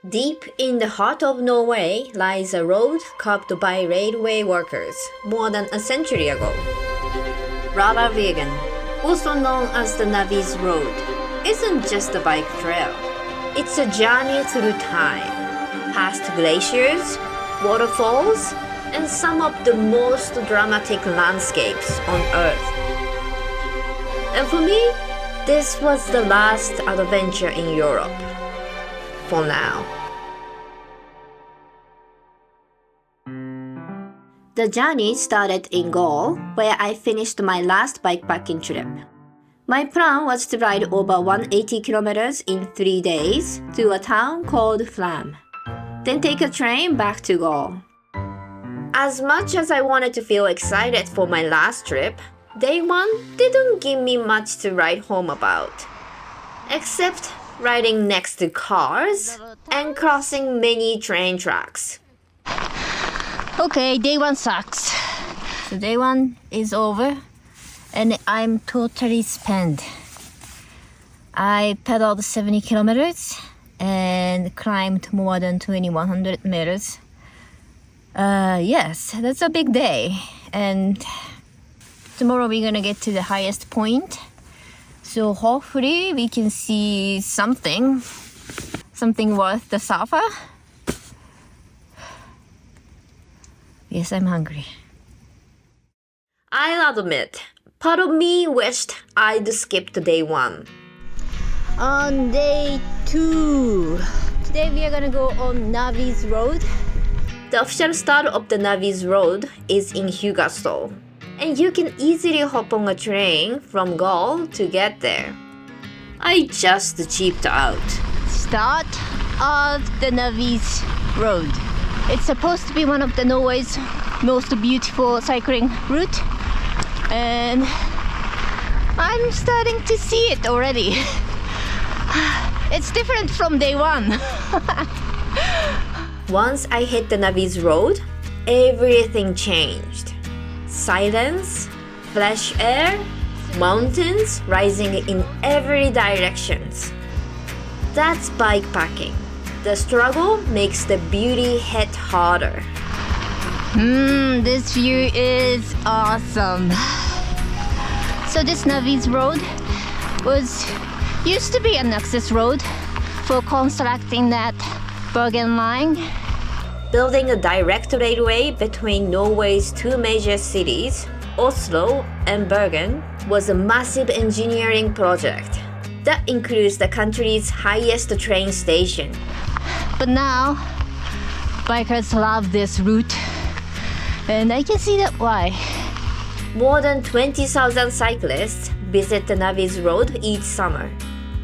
Deep in the heart of Norway lies a road carved by railway workers more than a century ago. Rallarvegen, also known as the Navvies Road, isn't just a bike trail. It's a journey through time, past glaciers, waterfalls, and some of the most dramatic landscapes on Earth. And for me, this was the last adventure in Europe. For now. The journey started in Gaul, where I finished my last bikepacking trip. My plan was to ride over 180 kilometers in 3 days to a town called Flam, then take a train back to Gaul. As much as I wanted to feel excited for my last trip, day one didn't give me much to write home about, except riding next to cars and crossing many train tracks. Okay, day one sucks. So day one is over and I'm totally spent. I pedaled 70 kilometers and climbed more than 2100 meters. Yes, that's a big day. And tomorrow we're gonna get to the highest point. So hopefully we can see something worth the suffer. Yes, I'm hungry. I'll admit, part of me wished I'd skipped day one. On day 2, today we are gonna go on Navvies Road. The official start of the Navvies Road is in Hugastol, and you can easily hop on a train from Gaul to get there. I just cheaped out. Start of the Navvies Road. It's supposed to be one of the Norway's most beautiful cycling route, and I'm starting to see it already. It's different from day one. Once I hit the Navvies Road, everything changed. Silence, fresh air, mountains rising in every direction. That's bikepacking. The struggle makes the beauty hit harder. This view is awesome. So this Navvies Road used to be an access road for constructing that Bergen line. Building a direct railway between Norway's two major cities, Oslo and Bergen, was a massive engineering project that includes the country's highest train station. But now, bikers love this route, and I can see that why. More than 20,000 cyclists visit the Navvies Road each summer,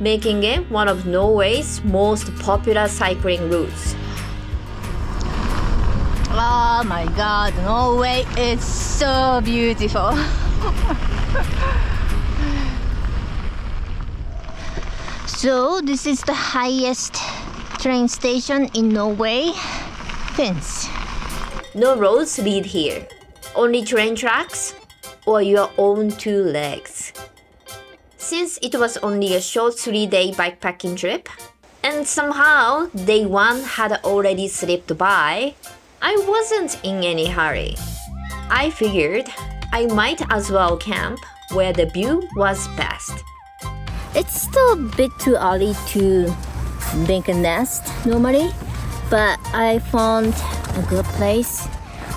making it one of Norway's most popular cycling routes. Oh my god, Norway is so beautiful. So this is the highest train station in Norway. Fins. No roads lead here, only train tracks or your own 2 legs. Since it was only a short 3-day bikepacking trip, and somehow day 1 had already slipped by, I wasn't in any hurry. I figured I might as well camp where the view was best. It's still a bit too early to make a nest normally, but I found a good place.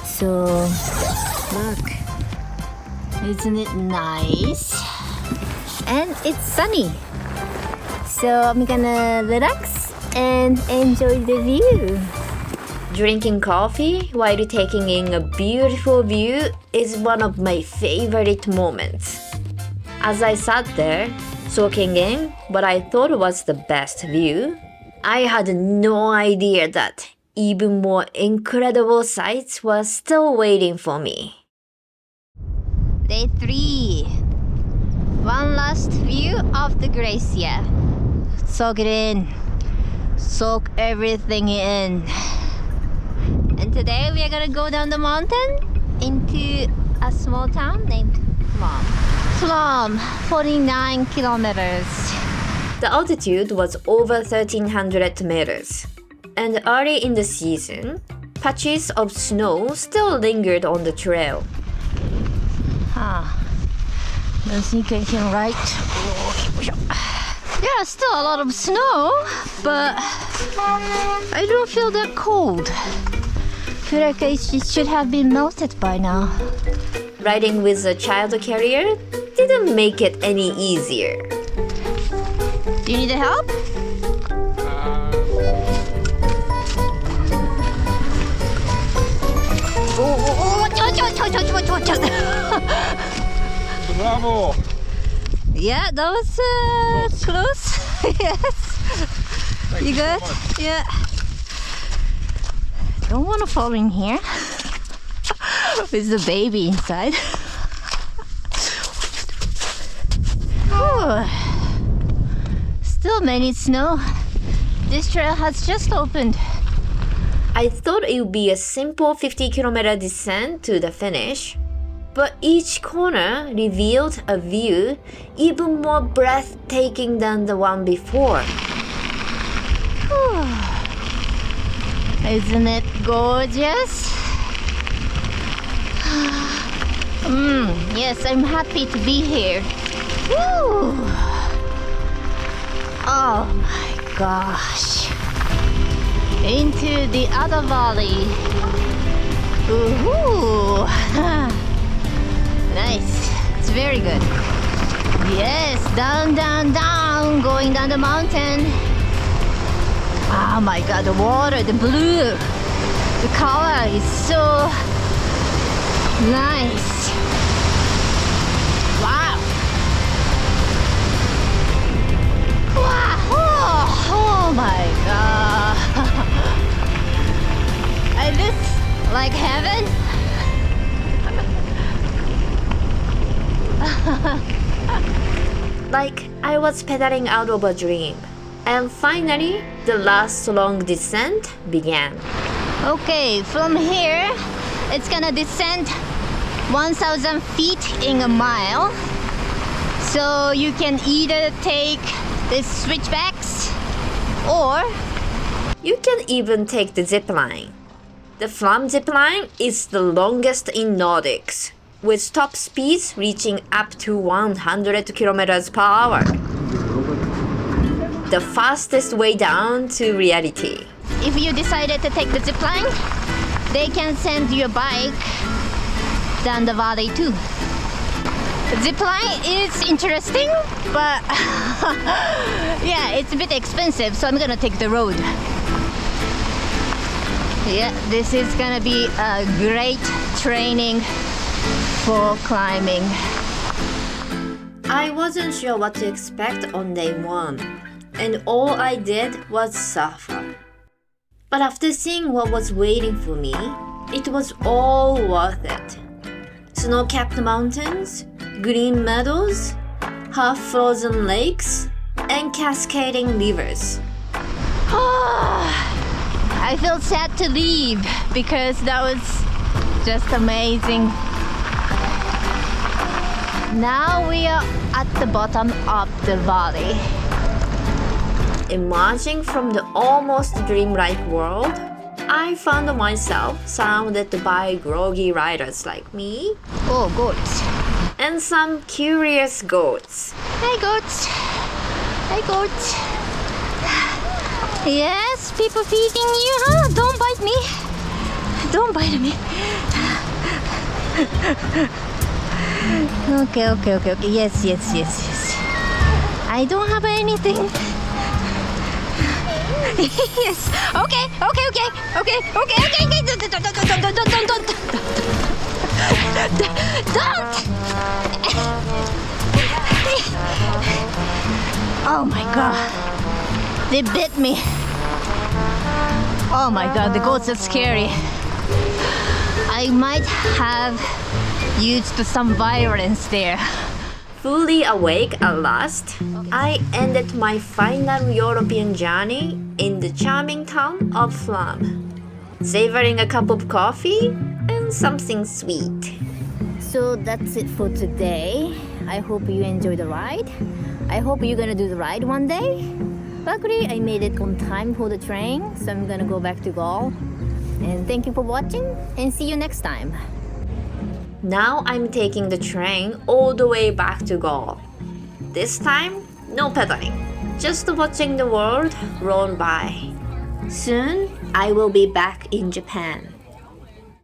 So look, isn't it nice? And it's sunny. So I'm gonna relax and enjoy the view. Drinking coffee while taking in a beautiful view is one of my favorite moments. As I sat there, soaking in what I thought was the best view, I had no idea that even more incredible sights were still waiting for me. Day 3. One last view of the glacier. Soak it in. Soak everything in. And today we are gonna go down the mountain into a small town named Flam. Flam, 49 kilometers. The altitude was over 1300 meters, and early in the season, patches of snow still lingered on the trail. Nothing right. Yeah, still a lot of snow, but I don't feel that cold. I feel like it should have been melted by now. Riding with a child carrier didn't make it any easier. Do you need help? Watch out. Bravo! Yeah, that was close. Yes. You good? Yeah. Don't want to fall in here with the baby inside. Whew. Still many snow. This trail has just opened. I thought it would be a simple 50-kilometer descent to the finish, but each corner revealed a view even more breathtaking than the one before. Isn't it gorgeous? Yes, I'm happy to be here. Woo! Oh my gosh. Into the other valley. Ooh. Nice. It's very good. Yes, down, going down the mountain. Oh my god, the water, the blue, the color is so nice. Wow. Wow. Oh my god. Is this like heaven? Like I was pedaling out of a dream. And finally, the last long descent began. Okay, from here, it's gonna descend 1,000 feet in a mile. So you can either take the switchbacks or You can even take the zip line. The Flam zip line is the longest in Nordics, with top speeds reaching up to 100 kilometers per hour. The fastest way down to reality. if you decided to take the zip line, they can send your bike down the valley too. Zip line is interesting, but yeah, it's a bit expensive, so I'm gonna take the road. Yeah, this is gonna be a great training for climbing. I wasn't sure what to expect on day one, and all I did was suffer. But after seeing what was waiting for me, it was all worth it. Snow-capped mountains, green meadows, half-frozen lakes, and cascading rivers. I feel sad to leave because that was just amazing. Now we are at the bottom of the valley. Emerging from the almost dreamlike world, I found myself surrounded by groggy riders like me. Oh, goats. And some curious goats. Hi, goats. Hi, goats. Yes, people feeding you, huh? Don't bite me. Don't bite me. Okay. Yes. I don't have anything. Yes. Okay. Don't. Oh my god. They bit me. Oh my god, the goats are scary. I might have used some violence there. Fully awake at last, I ended my final European journey in the charming town of Flam, savoring a cup of coffee and something sweet. So that's it for today. I hope you enjoyed the ride. I hope you're gonna do the ride one day. luckily I made it on time for the train, so I'm gonna go back to Gaul. And thank you for watching, and see you next time. Now I'm taking the train all the way back to Gaul. This time, no pedaling, just watching the world roll by. Soon, I will be back in Japan.